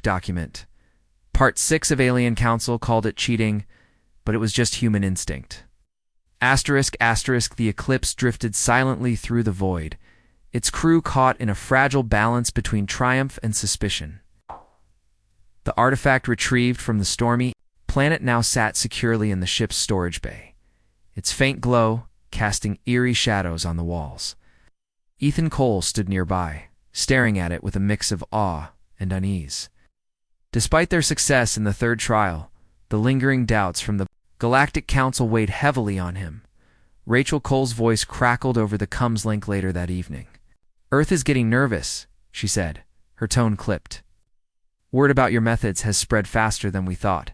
Document. Part 6 of Alien Council called it cheating, but it was just human instinct. The Eclipse drifted silently through the void, its crew caught in a fragile balance between triumph and suspicion. The artifact retrieved from the stormy planet now sat securely in the ship's storage bay, its faint glow casting eerie shadows on the walls. Ethan Cole stood nearby, staring at it with a mix of awe and unease. Despite their success in the third trial, the lingering doubts from the Galactic Council weighed heavily on him. Rachel Cole's voice crackled over the comms link later that evening. "Earth is getting nervous," she said, her tone clipped. "Word about your methods has spread faster than we thought.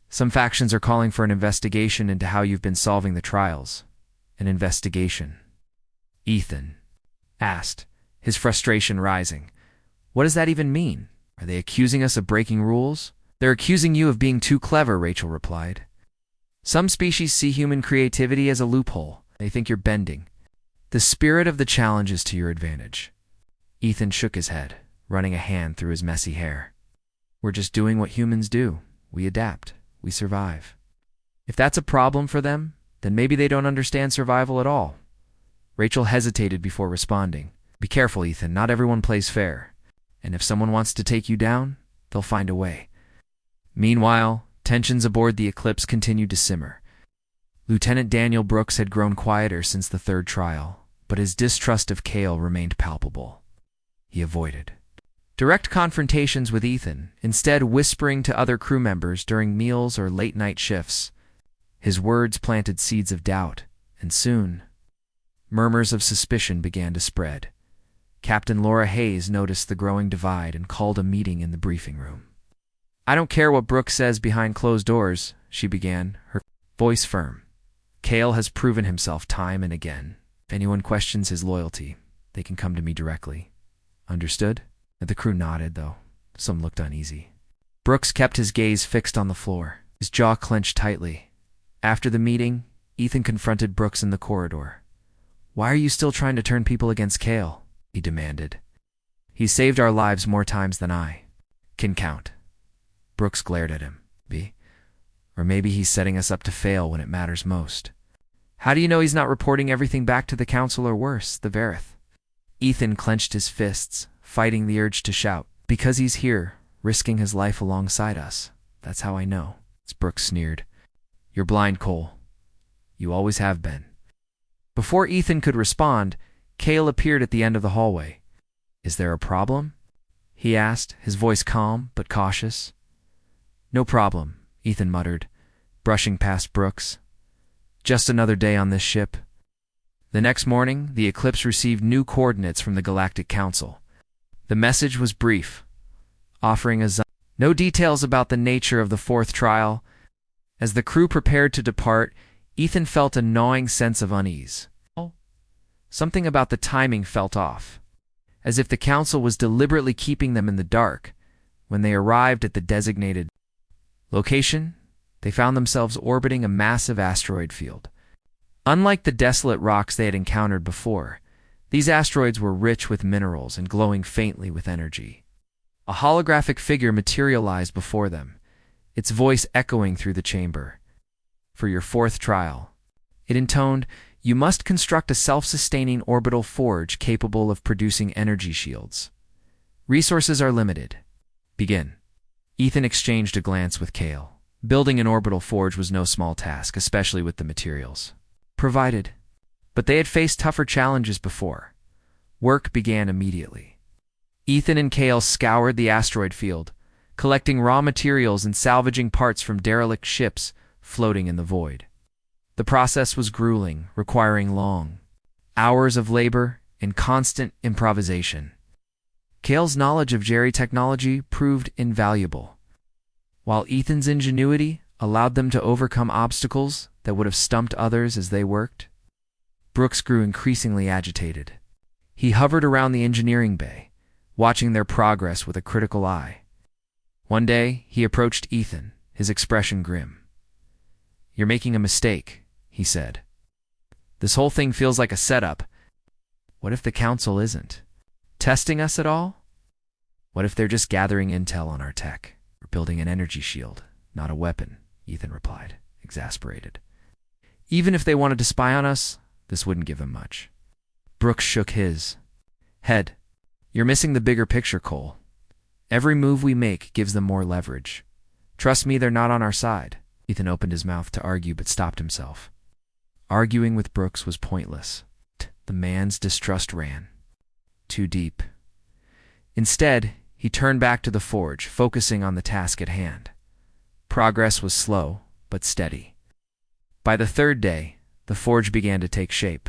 Some factions are calling for an investigation into how you've been solving the trials." "An investigation?" Ethan asked, his frustration rising. "What does that even mean? Are they accusing us of breaking rules?" "They're accusing you of being too clever," Rachel replied. "Some species see human creativity as a loophole. They think you're bending the spirit of the challenges to your advantage." Ethan shook his head, running a hand through his messy hair. "We're just doing what humans do. We adapt. We survive. If that's a problem for them, then maybe they don't understand survival at all." Rachel hesitated before responding. "Be careful, Ethan. Not everyone plays fair. And if someone wants to take you down, they'll find a way." Meanwhile, tensions aboard the Eclipse continued to simmer. Lieutenant Daniel Brooks had grown quieter since the third trial, but his distrust of Cale remained palpable. He avoided direct confrontations with Ethan, instead whispering to other crew members during meals or late-night shifts. His words planted seeds of doubt, and soon, murmurs of suspicion began to spread. Captain Laura Hayes noticed the growing divide and called a meeting in the briefing room. "I don't care what Brooks says behind closed doors," she began, her voice firm. "Cale has proven himself time and again. If anyone questions his loyalty, they can come to me directly. Understood?" The crew nodded, though some looked uneasy. Brooks kept his gaze fixed on the floor, his jaw clenched tightly. After the meeting, Ethan confronted Brooks in the corridor. "Why are you still trying to turn people against Cale?" he demanded. "He's saved our lives more times than I can count." Brooks glared at him. Or maybe he's setting us up to fail when it matters most. "How do you know he's not reporting everything back to the Council or worse, the Verith?" Ethan clenched his fists, fighting the urge to shout. "Because he's here, risking his life alongside us. That's how I know." Brooks sneered. "You're blind, Cole. You always have been." Before Ethan could respond, Cale appeared at the end of the hallway. "Is there a problem?" he asked, his voice calm but cautious. "No problem," Ethan muttered, brushing past Brooks. "Just another day on this ship." The next morning, the Eclipse received new coordinates from the Galactic Council. The message was brief, offering no details about the nature of the fourth trial. As the crew prepared to depart, Ethan felt a gnawing sense of unease. Something about the timing felt off, as if the Council was deliberately keeping them in the dark. When they arrived at the designated location, they found themselves orbiting a massive asteroid field. Unlike the desolate rocks they had encountered before, these asteroids were rich with minerals and glowing faintly with energy. A holographic figure materialized before them, its voice echoing through the chamber. "For your fourth trial," it intoned, "you must construct a self-sustaining orbital forge capable of producing energy shields. Resources are limited. Begin." Ethan exchanged a glance with Cale. Building an orbital forge was no small task, especially with the materials provided. But they had faced tougher challenges before. Work began immediately. Ethan and Cale scoured the asteroid field, collecting raw materials and salvaging parts from derelict ships floating in the void. The process was grueling, requiring long hours of labor and constant improvisation. Cale's knowledge of Jerry technology proved invaluable, while Ethan's ingenuity allowed them to overcome obstacles that would have stumped others as they worked. Brooks grew increasingly agitated. He hovered around the engineering bay, watching their progress with a critical eye. One day, he approached Ethan, his expression grim. "You're making a mistake," he said. "This whole thing feels like a setup. What if the Council isn't testing us at all?" What if they're just gathering intel on our tech? We're building an energy shield, not a weapon, Ethan replied, exasperated. Even if they wanted to spy on us, this wouldn't give him much. Brooks shook his head. You're missing the bigger picture, Cole. Every move we make gives them more leverage. Trust me, they're not on our side. Ethan opened his mouth to argue but stopped himself. Arguing with Brooks was pointless. The man's distrust ran too deep. Instead, he turned back to the forge, focusing on the task at hand. Progress was slow, but steady. By the third day, the forge began to take shape.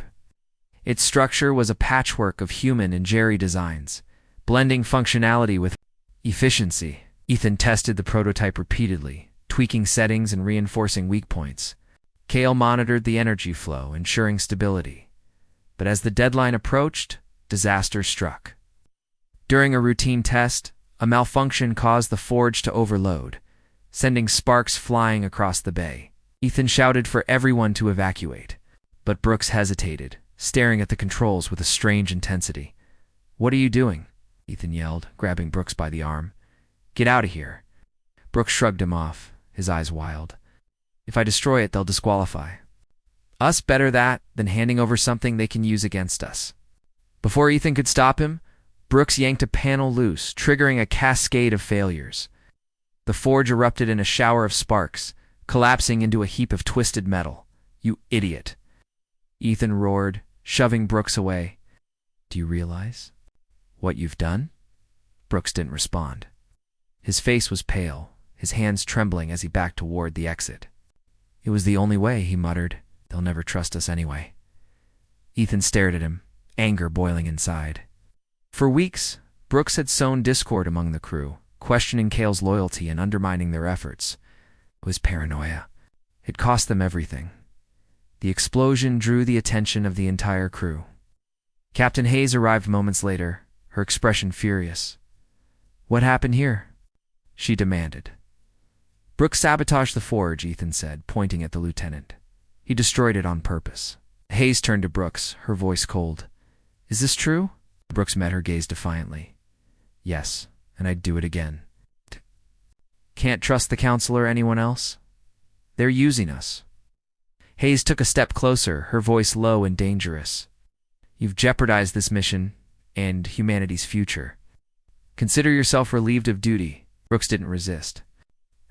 Its structure was a patchwork of human and Jerry designs, blending functionality with efficiency. Ethan tested the prototype repeatedly, tweaking settings and reinforcing weak points. Cale monitored the energy flow, ensuring stability. But as the deadline approached, disaster struck. During a routine test, a malfunction caused the forge to overload, sending sparks flying across the bay. Ethan shouted for everyone to evacuate, but Brooks hesitated, staring at the controls with a strange intensity. "What are you doing?" Ethan yelled, grabbing Brooks by the arm. "Get out of here." Brooks shrugged him off, his eyes wild. "If I destroy it, they'll disqualify us. Better that than handing over something they can use against us." Before Ethan could stop him, Brooks yanked a panel loose, triggering a cascade of failures. The forge erupted in a shower of sparks, collapsing into a heap of twisted metal. "You idiot!" Ethan roared, shoving Brooks away. "Do you realize what you've done?" Brooks didn't respond. His face was pale, his hands trembling as he backed toward the exit. "It was the only way," he muttered. "They'll never trust us anyway." Ethan stared at him, anger boiling inside. For weeks, Brooks had sown discord among the crew, questioning Cale's loyalty and undermining their efforts. It was paranoia. It cost them everything. The explosion drew the attention of the entire crew. Captain Hayes arrived moments later, her expression furious. "What happened here?" she demanded. "Brooks sabotaged the forge," Ethan said, pointing at the lieutenant. "He destroyed it on purpose." Hayes turned to Brooks, her voice cold. "Is this true?" Brooks met her gaze defiantly. "Yes, and I'd do it again." "Can't trust the council or anyone else? They're using us." Hayes took a step closer, her voice low and dangerous. "You've jeopardized this mission and humanity's future. Consider yourself relieved of duty." Brooks didn't resist.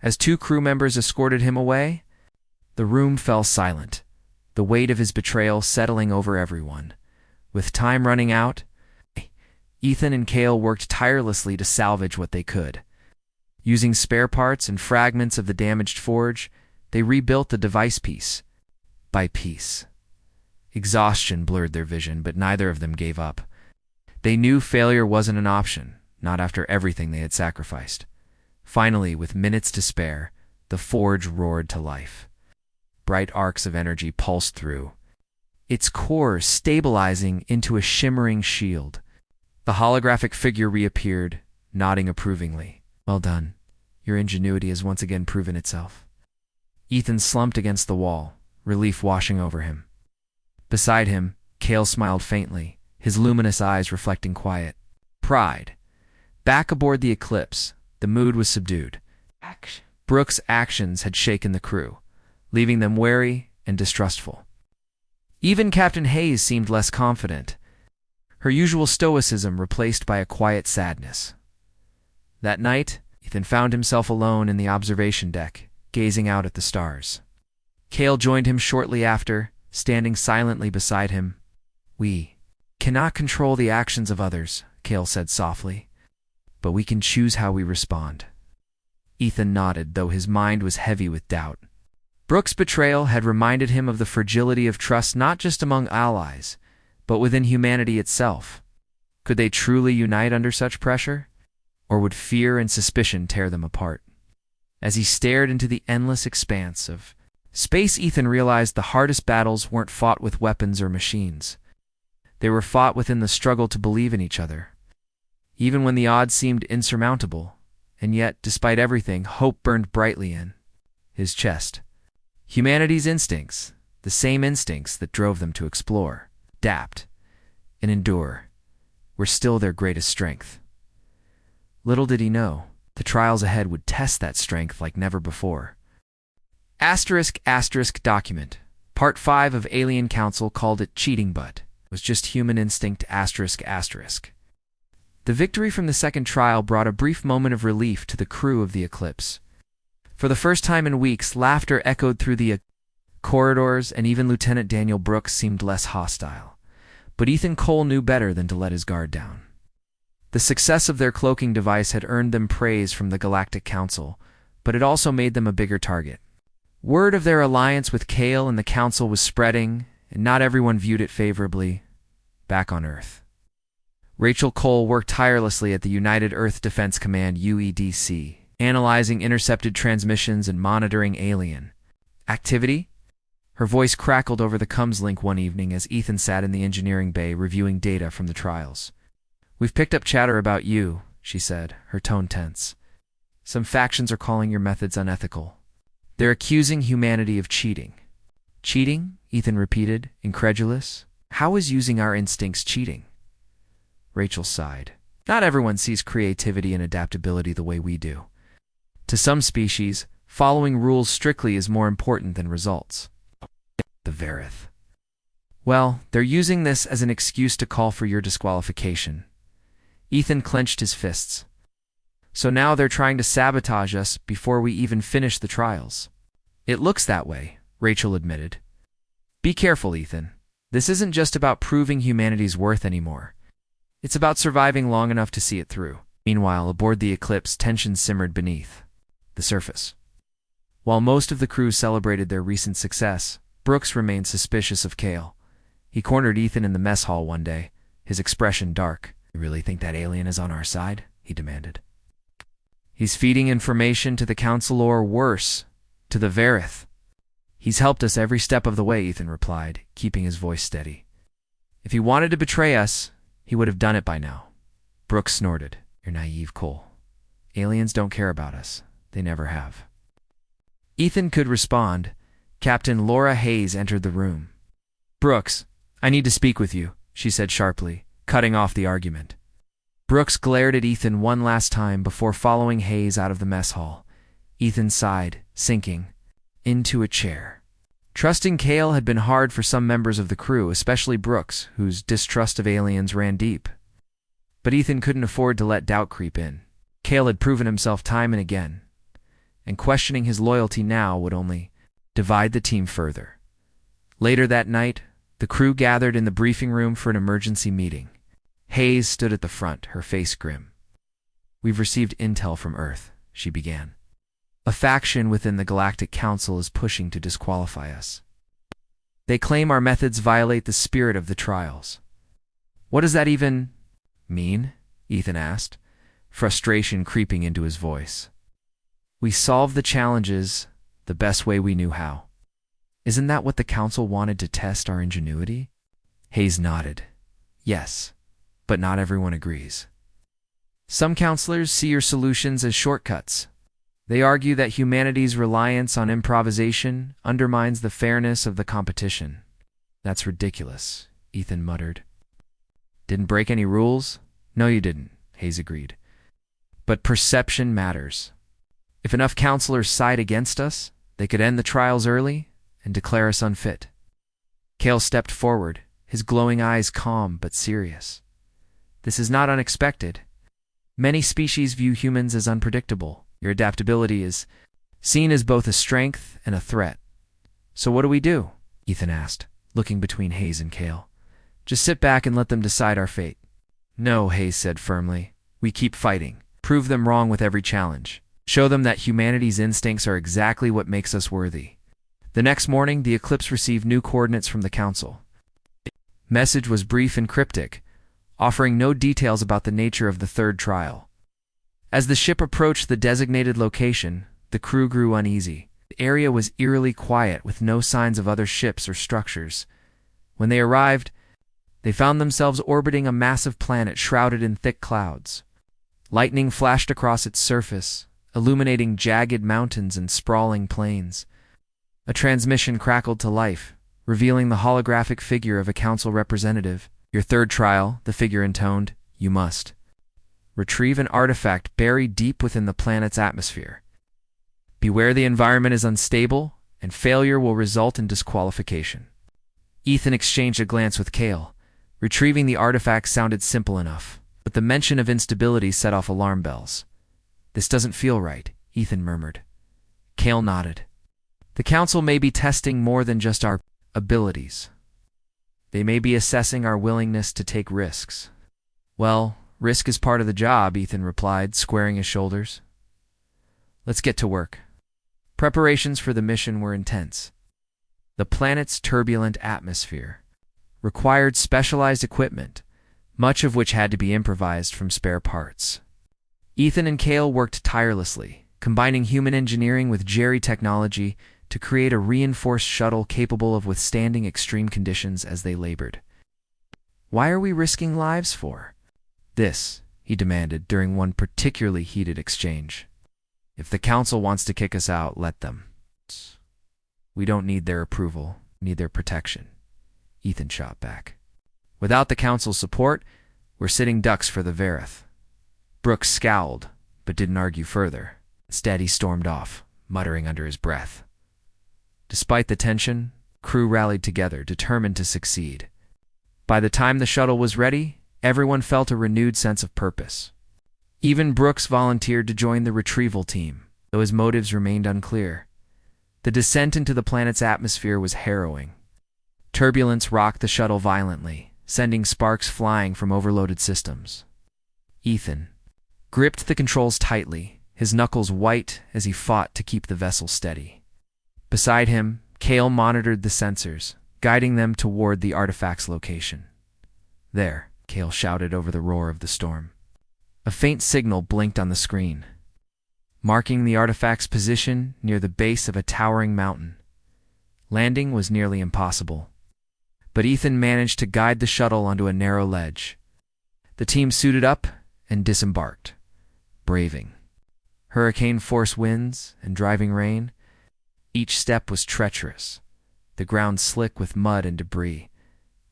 As two crew members escorted him away, the room fell silent, the weight of his betrayal settling over everyone. With time running out, Ethan and Cale worked tirelessly to salvage what they could. Using spare parts and fragments of the damaged forge, they rebuilt the device piece by piece. Exhaustion blurred their vision, but neither of them gave up. They knew failure wasn't an option, not after everything they had sacrificed. Finally, with minutes to spare, the forge roared to life. Bright arcs of energy pulsed through, its core stabilizing into a shimmering shield. The holographic figure reappeared, nodding approvingly. "Well done. Your ingenuity has once again proven itself." Ethan slumped against the wall, relief washing over him. Beside him, Cale smiled faintly, his luminous eyes reflecting quiet pride. Back aboard the Eclipse, the mood was subdued. Brooks' actions had shaken the crew, leaving them wary and distrustful. Even Captain Hayes seemed less confident, her usual stoicism replaced by a quiet sadness. That night, Ethan found himself alone in the observation deck, gazing out at the stars. Cale joined him shortly after, standing silently beside him. "We cannot control the actions of others," Cale said softly, "but we can choose how we respond." Ethan nodded, though his mind was heavy with doubt. Brooks' betrayal had reminded him of the fragility of trust not just among allies, but within humanity itself. Could they truly unite under such pressure? Or would fear and suspicion tear them apart? As he stared into the endless expanse of space, Ethan realized the hardest battles weren't fought with weapons or machines. They were fought within the struggle to believe in each other. Even when the odds seemed insurmountable, and yet, despite everything, hope burned brightly in his chest. Humanity's instincts, the same instincts that drove them to explore, adapt, and endure, were still their greatest strength. Little did he know, the trials ahead would test that strength like never before. *** document. Part 5 of Alien Council called it cheating, but it was just human instinct ***. The victory from the second trial brought a brief moment of relief to the crew of the Eclipse. For the first time in weeks, laughter echoed through the corridors, and even Lieutenant Daniel Brooks seemed less hostile. But Ethan Cole knew better than to let his guard down. The success of their cloaking device had earned them praise from the Galactic Council, but it also made them a bigger target. Word of their alliance with Kale and the Council was spreading, and not everyone viewed it favorably. Back on Earth, Rachel Cole worked tirelessly at the United Earth Defense Command UEDC, analyzing intercepted transmissions and monitoring alien activity. Her voice crackled over the comms link one evening as Ethan sat in the engineering bay reviewing data from the trials. "We've picked up chatter about you," she said, her tone tense. "Some factions are calling your methods unethical. They're accusing humanity of cheating." "Cheating?" Ethan repeated, incredulous. "How is using our instincts cheating?" Rachel sighed. "Not everyone sees creativity and adaptability the way we do. To some species, following rules strictly is more important than results." The Verith. "Well, they're using this as an excuse to call for your disqualification." Ethan clenched his fists. "So now they're trying to sabotage us before we even finish the trials." "It looks that way," Rachel admitted. "Be careful, Ethan. This isn't just about proving humanity's worth anymore. It's about surviving long enough to see it through." Meanwhile, aboard the Eclipse, tension simmered beneath the surface. While most of the crew celebrated their recent success, Brooks remained suspicious of Kale. He cornered Ethan in the mess hall one day, his expression dark. "You really think that alien is on our side?" he demanded. "He's feeding information to the Council, or worse, to the Verith." "He's helped us every step of the way," Ethan replied, keeping his voice steady. "If he wanted to betray us, he would have done it by now." Brooks snorted. "You're naive, Cole. Aliens don't care about us. They never have." Ethan could respond. Captain Laura Hayes entered the room. "Brooks, I need to speak with you," she said sharply, cutting off the argument. Brooks glared at Ethan one last time before following Hayes out of the mess hall. Ethan sighed, sinking into a chair. Trusting Kale had been hard for some members of the crew, especially Brooks, whose distrust of aliens ran deep. But Ethan couldn't afford to let doubt creep in. Kale had proven himself time and again, and questioning his loyalty now would only divide the team further. Later that night, the crew gathered in the briefing room for an emergency meeting. Hayes stood at the front, her face grim. "We've received intel from Earth," she began. "A faction within the Galactic Council is pushing to disqualify us. They claim our methods violate the spirit of the trials." "What does that even mean?" Ethan asked, frustration creeping into his voice. "We solved the challenges the best way we knew how. Isn't that what the Council wanted, to test our ingenuity?" Hayes nodded. "Yes, but not everyone agrees. Some counselors see your solutions as shortcuts. They argue that humanity's reliance on improvisation undermines the fairness of the competition." "That's ridiculous," Ethan muttered. "Didn't break any rules?" "No, you didn't," Hayes agreed. "But perception matters. If enough counselors side against us, they could end the trials early and declare us unfit." Kale stepped forward, his glowing eyes calm but serious. "This is not unexpected. Many species view humans as unpredictable. Your adaptability is seen as both a strength and a threat." "So what do we do?" Ethan asked, looking between Hayes and Kale. "Just sit back and let them decide our fate." "No," Hayes said firmly. "We keep fighting. Prove them wrong with every challenge. Show them that humanity's instincts are exactly what makes us worthy." The next morning, the Eclipse received new coordinates from the Council. The message was brief and cryptic, offering no details about the nature of the third trial. As the ship approached the designated location, the crew grew uneasy. The area was eerily quiet, with no signs of other ships or structures. When they arrived, they found themselves orbiting a massive planet shrouded in thick clouds. Lightning flashed across its surface, illuminating jagged mountains and sprawling plains. A transmission crackled to life, revealing the holographic figure of a council representative. "Your third trial," the figure intoned. "You must Retrieve an artifact buried deep within the planet's atmosphere. Beware, the environment is unstable, and failure will result in disqualification. Ethan exchanged a glance with Kale. Retrieving the artifact sounded simple enough, but the mention of instability set off alarm bells. "This doesn't feel right," Ethan murmured. Kale nodded. "The Council may be testing more than just our abilities. They may be assessing our willingness to take risks." "Well, risk is part of the job," Ethan replied, squaring his shoulders. "Let's get to work." Preparations for the mission were intense. The planet's turbulent atmosphere required specialized equipment, much of which had to be improvised from spare parts. Ethan and Kale worked tirelessly, combining human engineering with Jerry technology to create a reinforced shuttle capable of withstanding extreme conditions as they labored. "Why are we risking lives for this?" he demanded during one particularly heated exchange. "If the Council wants to kick us out, let them. We don't need their approval, need their protection," Ethan shot back. "Without the Council's support, we're sitting ducks for the Verith." Brooks scowled, but didn't argue further. Instead, he stormed off, muttering under his breath. Despite the tension, crew rallied together, determined to succeed. By the time the shuttle was ready, everyone felt a renewed sense of purpose. Even Brooks volunteered to join the retrieval team, though his motives remained unclear. The descent into the planet's atmosphere was harrowing. Turbulence rocked the shuttle violently, sending sparks flying from overloaded systems. Ethan gripped the controls tightly, his knuckles white as he fought to keep the vessel steady. Beside him, Kale monitored the sensors, guiding them toward the artifact's location. "There," Kale shouted over the roar of the storm. A faint signal blinked on the screen, marking the artifact's position near the base of a towering mountain. Landing was nearly impossible, but Ethan managed to guide the shuttle onto a narrow ledge. The team suited up and disembarked, braving hurricane-force winds and driving rain. Each step was treacherous, the ground slick with mud and debris.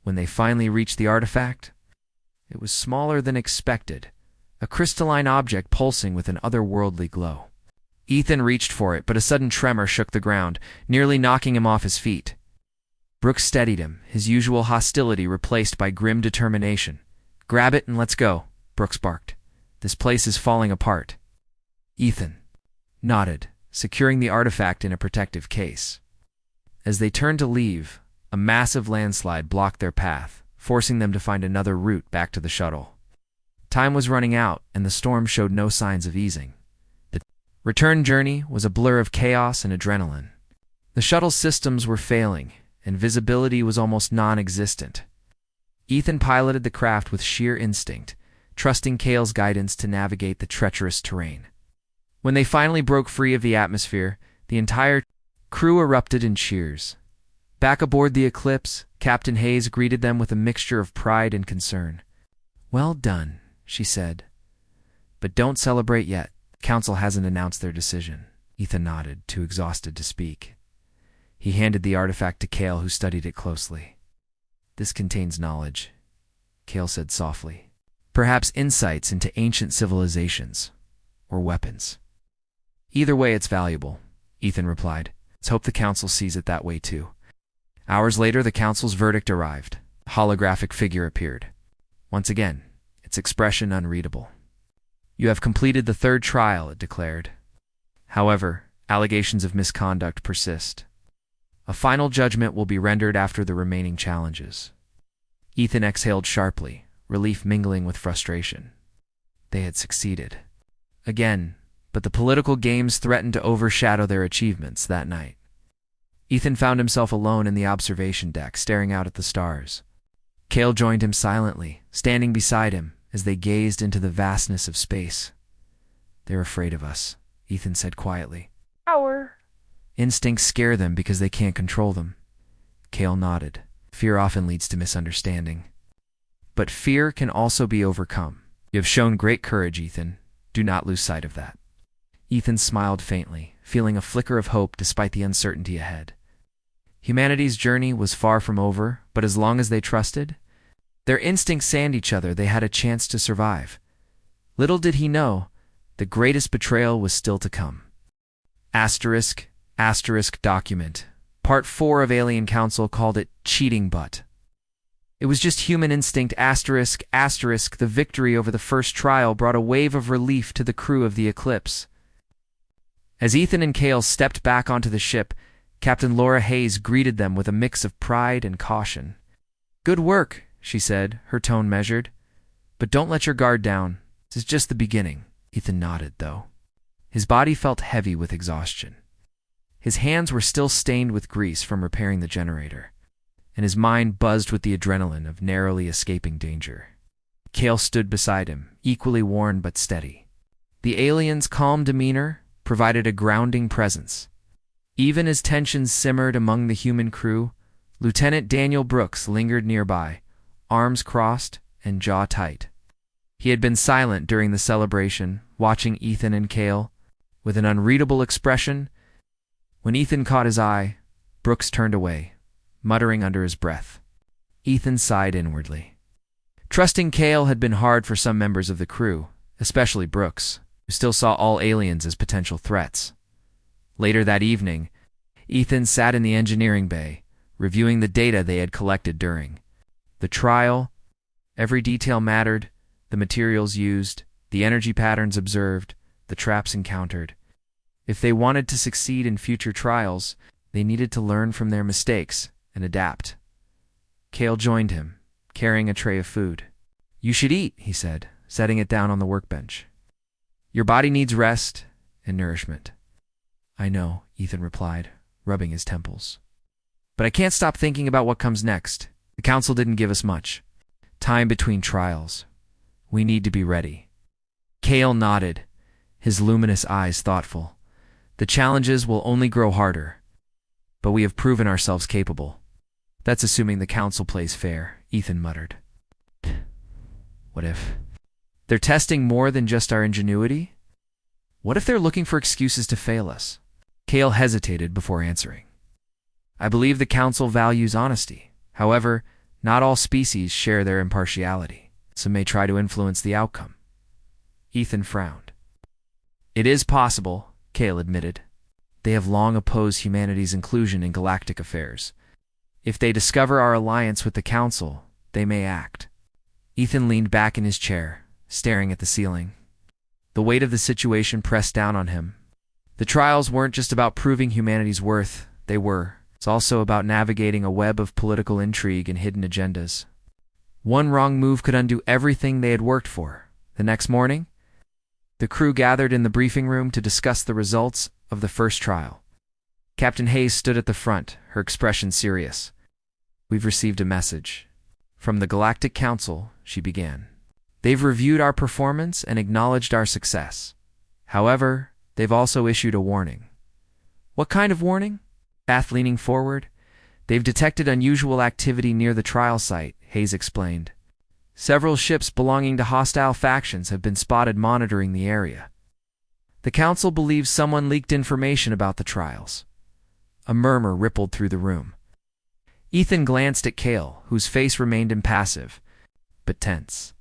When they finally reached the artifact, it was smaller than expected, a crystalline object pulsing with an otherworldly glow. Ethan reached for it, but a sudden tremor shook the ground, nearly knocking him off his feet. Brooks steadied him, his usual hostility replaced by grim determination. "Grab it and let's go," Brooks barked. "This place is falling apart." Ethan nodded, securing the artifact in a protective case. As they turned to leave, a massive landslide blocked their path, forcing them to find another route back to the shuttle. Time was running out, and the storm showed no signs of easing. The return journey was a blur of chaos and adrenaline. The shuttle's systems were failing, and visibility was almost non-existent. Ethan piloted the craft with sheer instinct, trusting Kale's guidance to navigate the treacherous terrain. When they finally broke free of the atmosphere, the entire crew erupted in cheers. Back aboard the Eclipse, Captain Hayes greeted them with a mixture of pride and concern. "Well done," she said. "But don't celebrate yet. The Council hasn't announced their decision." Ethan nodded, too exhausted to speak. He handed the artifact to Kale, who studied it closely. "This contains knowledge," Kale said softly. "Perhaps insights into ancient civilizations, or weapons." "Either way, it's valuable," Ethan replied. "Let's hope the Council sees it that way too." Hours later, the Council's verdict arrived. A holographic figure appeared. Once again, its expression unreadable. "You have completed the third trial," it declared. However, allegations of misconduct persist. A final judgment will be rendered after the remaining challenges. Ethan exhaled sharply, relief mingling with frustration. They had succeeded. Again, but the political games threatened to overshadow their achievements that night. Ethan found himself alone in the observation deck, staring out at the stars. Kale joined him silently, standing beside him as they gazed into the vastness of space. "They're afraid of us," Ethan said quietly. Our "Instincts scare them because they can't control them." Kale nodded. "Fear often leads to misunderstanding. But fear can also be overcome. You have shown great courage, Ethan. Do not lose sight of that." Ethan smiled faintly, feeling a flicker of hope despite the uncertainty ahead. Humanity's journey was far from over, but as long as they trusted, their instincts and each other, they had a chance to survive. Little did he know, the greatest betrayal was still to come. *** document. Part 4 of Alien Council called it cheating butt. It was just human instinct ***. The victory over the first trial brought a wave of relief to the crew of the Eclipse. As Ethan and Cale stepped back onto the ship, Captain Laura Hayes greeted them with a mix of pride and caution. "Good work," she said, her tone measured. "But don't let your guard down. This is just the beginning." Ethan nodded, though. His body felt heavy with exhaustion. His hands were still stained with grease from repairing the generator, and his mind buzzed with the adrenaline of narrowly escaping danger. Cale stood beside him, equally worn but steady. The alien's calm demeanor provided a grounding presence. Even as tensions simmered among the human crew, Lieutenant Daniel Brooks lingered nearby, arms crossed and jaw tight. He had been silent during the celebration, watching Ethan and Cale with an unreadable expression. When Ethan caught his eye, Brooks turned away, muttering under his breath. Ethan sighed inwardly. Trusting Cale had been hard for some members of the crew, especially Brooks, who still saw all aliens as potential threats. Later that evening, Ethan sat in the engineering bay, reviewing the data they had collected during the trial. Every detail mattered: the materials used, the energy patterns observed, the traps encountered. If they wanted to succeed in future trials, they needed to learn from their mistakes and adapt. Cale joined him, carrying a tray of food. "You should eat," he said, setting it down on the workbench. "Your body needs rest and nourishment." "I know," Ethan replied, rubbing his temples. "But I can't stop thinking about what comes next. The Council didn't give us much time between trials. We need to be ready." Cale nodded, his luminous eyes thoughtful. "The challenges will only grow harder, but we have proven ourselves capable." "That's assuming the Council plays fair," Ethan muttered. "What if they're testing more than just our ingenuity? What if they're looking for excuses to fail us?" Cale hesitated before answering. "I believe the Council values honesty. However, not all species share their impartiality. Some may try to influence the outcome." Ethan frowned. "It is possible," Cale admitted. "They have long opposed humanity's inclusion in galactic affairs. If they discover our alliance with the Council, they may act." Ethan leaned back in his chair, staring at the ceiling. The weight of the situation pressed down on him. The trials weren't just about proving humanity's worth, it's also about navigating a web of political intrigue and hidden agendas. One wrong move could undo everything they had worked for. The next morning, the crew gathered in the briefing room to discuss the results of the first trial. Captain Hayes stood at the front, her expression serious. "We've received a message from the Galactic Council," she began. "They've reviewed our performance and acknowledged our success. However, they've also issued a warning." "What kind of warning?" Beth leaning forward. "They've detected unusual activity near the trial site," Hayes explained. "Several ships belonging to hostile factions have been spotted monitoring the area. The Council believes someone leaked information about the trials." A murmur rippled through the room. Ethan glanced at Cale, whose face remained impassive, but tense.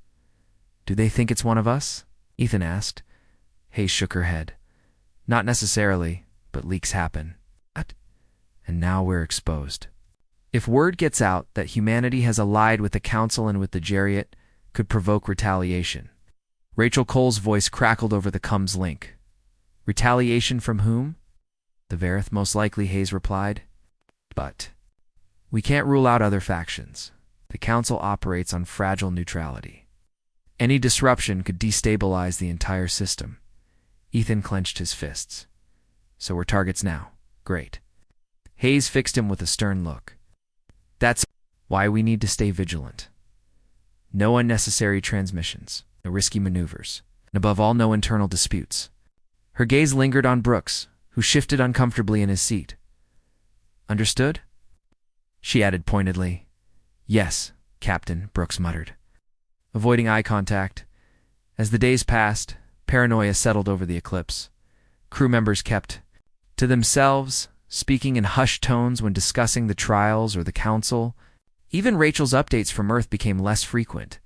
"Do they think it's one of us?" Ethan asked. Hayes shook her head. "Not necessarily, but leaks happen. And now we're exposed. If word gets out that humanity has allied with the Council and with the Geriat, could provoke retaliation." Rachel Cole's voice crackled over the comms link. "Retaliation from whom?" "The Verith, most likely," Hayes replied. "But we can't rule out other factions. The Council operates on fragile neutrality. Any disruption could destabilize the entire system." Ethan clenched his fists. "So we're targets now. Great." Hayes fixed him with a stern look. "That's why we need to stay vigilant. No unnecessary transmissions, no risky maneuvers, and above all, no internal disputes." Her gaze lingered on Brooks, who shifted uncomfortably in his seat. "Understood?" she added pointedly. "Yes, Captain," Brooks muttered, avoiding eye contact. As the days passed, paranoia settled over the Eclipse. Crew members kept to themselves, speaking in hushed tones when discussing the trials or the Council. Even Rachel's updates from Earth became less frequent,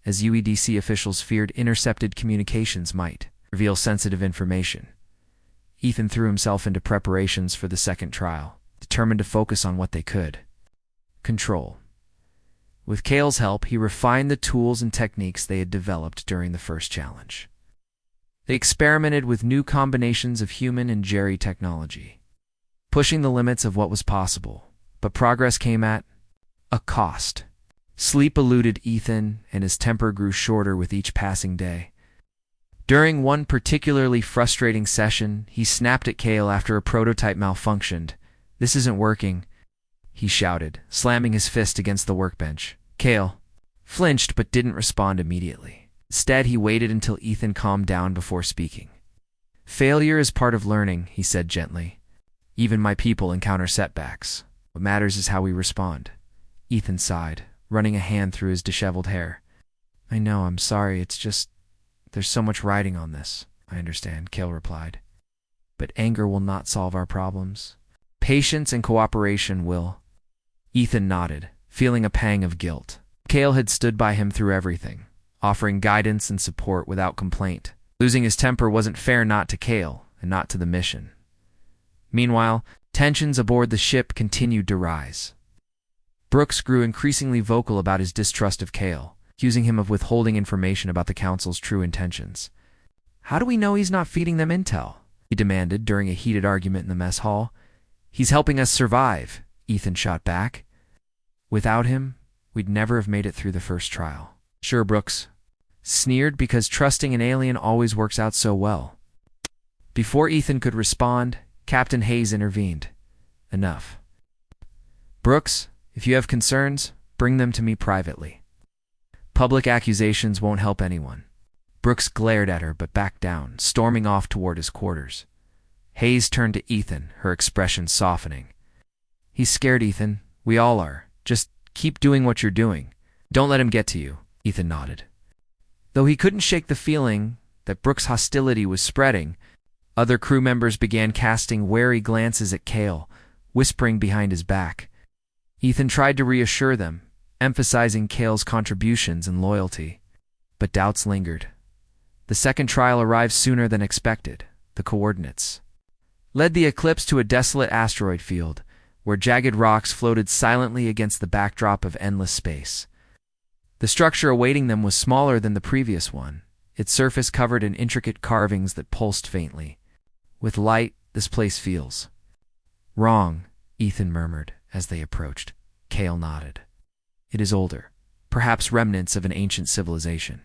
as UEDC officials feared intercepted communications might reveal sensitive information. Ethan threw himself into preparations for the second trial, determined to focus on what they could control. With Cale's help, he refined the tools and techniques they had developed during the first challenge. They experimented with new combinations of human and Jerry technology, pushing the limits of what was possible, but progress came at a cost. Sleep eluded Ethan, and his temper grew shorter with each passing day. During one particularly frustrating session, he snapped at Cale after a prototype malfunctioned. "This isn't working," he shouted, slamming his fist against the workbench. Cale flinched but didn't respond immediately. Instead, he waited until Ethan calmed down before speaking. "Failure is part of learning," he said gently. "Even my people encounter setbacks. What matters is how we respond." Ethan sighed, running a hand through his disheveled hair. "I know, I'm sorry, it's just, there's so much riding on this." "I understand," Cale replied. "But anger will not solve our problems. Patience and cooperation will." Ethan nodded, feeling a pang of guilt. Cale had stood by him through everything, offering guidance and support without complaint. Losing his temper wasn't fair, not to Cale and not to the mission. Meanwhile, tensions aboard the ship continued to rise. Brooks grew increasingly vocal about his distrust of Cale, accusing him of withholding information about the Council's true intentions. "How do we know he's not feeding them intel?" he demanded during a heated argument in the mess hall. "He's helping us survive," Ethan shot back. "Without him, we'd never have made it through the first trial." "Sure," Brooks sneered, "because trusting an alien always works out so well." Before Ethan could respond, Captain Hayes intervened. "Enough. Brooks, if you have concerns, bring them to me privately. Public accusations won't help anyone." Brooks glared at her but backed down, storming off toward his quarters. Hayes turned to Ethan, her expression softening. "He's scared, Ethan. We all are. Just keep doing what you're doing. Don't let him get to you." Ethan nodded. Though he couldn't shake the feeling that Brooks' hostility was spreading, other crew members began casting wary glances at Cale, whispering behind his back. Ethan tried to reassure them, emphasizing Cale's contributions and loyalty. But doubts lingered. The second trial arrived sooner than expected. The coordinates led the Eclipse to a desolate asteroid field, where jagged rocks floated silently against the backdrop of endless space. The structure awaiting them was smaller than the previous one, its surface covered in intricate carvings that pulsed faintly. "With light, this place feels wrong," Ethan murmured as they approached. Cale nodded. "It is older, perhaps remnants of an ancient civilization."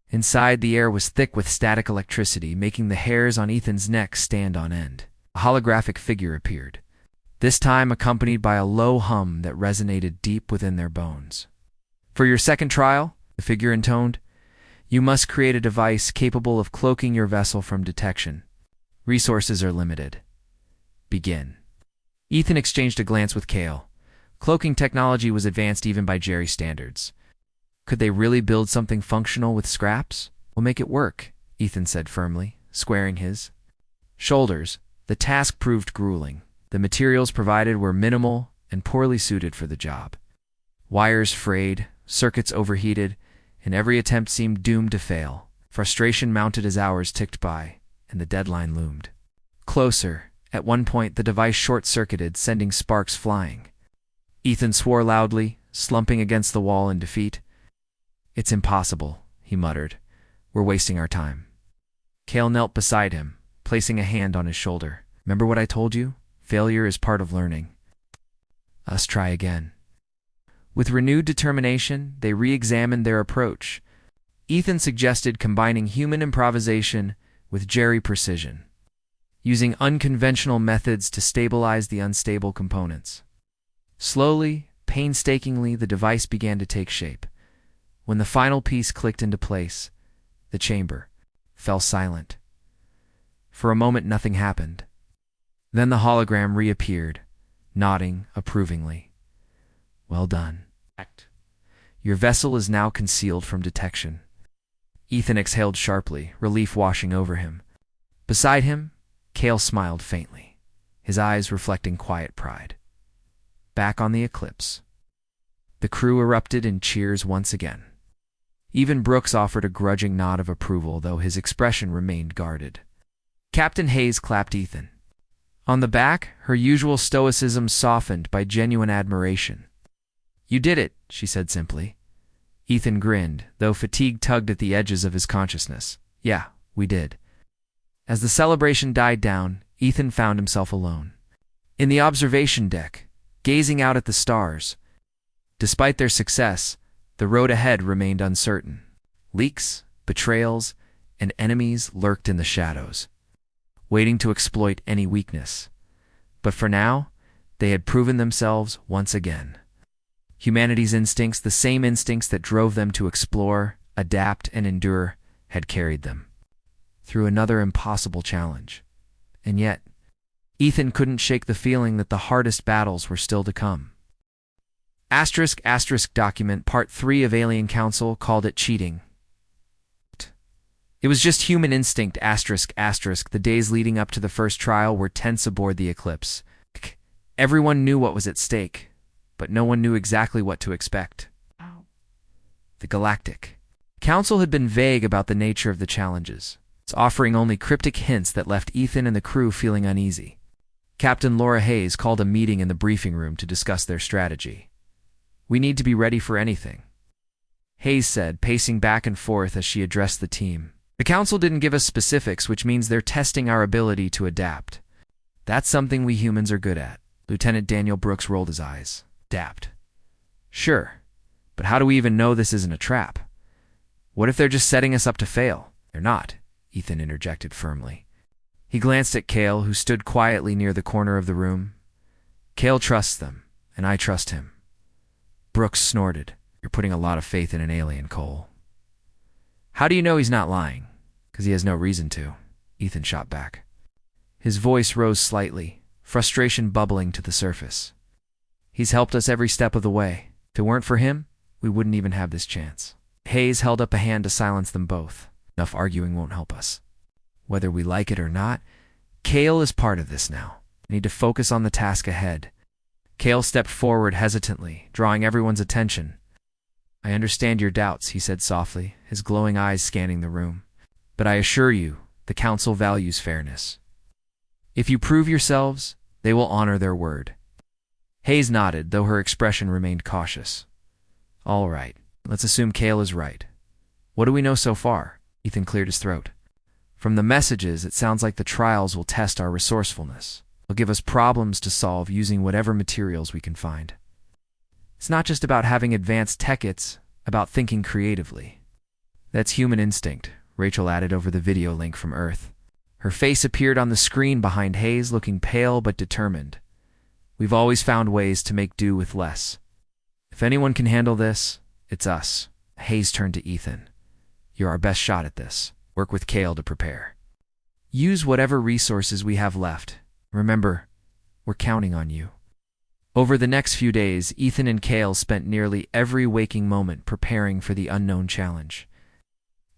Inside, the air was thick with static electricity, making the hairs on Ethan's neck stand on end. A holographic figure appeared, this time accompanied by a low hum that resonated deep within their bones. "For your second trial," the figure intoned, "you must create a device capable of cloaking your vessel from detection. Resources are limited. Begin." Ethan exchanged a glance with Cale. Cloaking technology was advanced even by Jerry standards. Could they really build something functional with scraps? "We'll make it work," Ethan said firmly, squaring his shoulders. The task proved grueling. The materials provided were minimal and poorly suited for the job. Wires frayed, circuits overheated, and every attempt seemed doomed to fail. Frustration mounted as hours ticked by, and the deadline loomed closer. At one point, the device short-circuited, sending sparks flying. Ethan swore loudly, slumping against the wall in defeat. "It's impossible," he muttered. "We're wasting our time." Cale knelt beside him, placing a hand on his shoulder. "Remember what I told you? Failure is part of learning. Us try again." With renewed determination, they re-examined their approach. Ethan suggested combining human improvisation with Jerry precision, using unconventional methods to stabilize the unstable components. Slowly, painstakingly, the device began to take shape. When the final piece clicked into place, the chamber fell silent. For a moment, nothing happened. Then the hologram reappeared, nodding approvingly. "Well done. Your vessel is now concealed from detection." Ethan exhaled sharply, relief washing over him. Beside him, Cale smiled faintly, his eyes reflecting quiet pride. Back on the Eclipse, the crew erupted in cheers once again. Even Brooks offered a grudging nod of approval, though his expression remained guarded. Captain Hayes clapped Ethan on the back, her usual stoicism softened by genuine admiration. "You did it," she said simply. Ethan grinned, though fatigue tugged at the edges of his consciousness. "Yeah, we did." As the celebration died down, Ethan found himself alone in the observation deck, gazing out at the stars. Despite their success, the road ahead remained uncertain. Leaks, betrayals, and enemies lurked in the shadows, waiting to exploit any weakness. But for now, they had proven themselves once again. Humanity's instincts, the same instincts that drove them to explore, adapt, and endure, had carried them through another impossible challenge. And yet, Ethan couldn't shake the feeling that the hardest battles were still to come. *** document Part 3 of Alien Council called it cheating. It was just human instinct, ***. The days leading up to the first trial were tense aboard the Eclipse. Everyone knew what was at stake, but no one knew exactly what to expect. The Galactic Council had been vague about the nature of the challenges, offering only cryptic hints that left Ethan and the crew feeling uneasy. Captain Laura Hayes called a meeting in the briefing room to discuss their strategy. "We need to be ready for anything," Hayes said, pacing back and forth as she addressed the team. "The Council didn't give us specifics, which means they're testing our ability to adapt. That's something we humans are good at." Lieutenant Daniel Brooks rolled his eyes. "Adapt? Sure, but how do we even know this isn't a trap? What if they're just setting us up to fail?" "They're not," Ethan interjected firmly. He glanced at Cale, who stood quietly near the corner of the room. "Cale trusts them, and I trust him." Brooks snorted. "You're putting a lot of faith in an alien, Cole." "How do you know he's not lying?" "'Cause he has no reason to," Ethan shot back. His voice rose slightly, frustration bubbling to the surface. "He's helped us every step of the way. If it weren't for him, we wouldn't even have this chance." Hayes held up a hand to silence them both. "Enough arguing won't help us. Whether we like it or not, Cale is part of this now. We need to focus on the task ahead." Cale stepped forward hesitantly, drawing everyone's attention. "I understand your doubts," he said softly, his glowing eyes scanning the room. "But I assure you, the Council values fairness. If you prove yourselves, they will honor their word." Hayes nodded, though her expression remained cautious. "All right, let's assume Cale is right. What do we know so far?" Ethan cleared his throat. "From the messages, it sounds like the trials will test our resourcefulness. They'll give us problems to solve using whatever materials we can find. It's not just about having advanced tech, it's about thinking creatively." "That's human instinct," Rachel added over the video link from Earth. Her face appeared on the screen behind Hayes, looking pale but determined. "We've always found ways to make do with less. If anyone can handle this, it's us." Hayes turned to Ethan. "You're our best shot at this. Work with Cale to prepare. Use whatever resources we have left. Remember, we're counting on you." Over the next few days, Ethan and Cale spent nearly every waking moment preparing for the unknown challenge.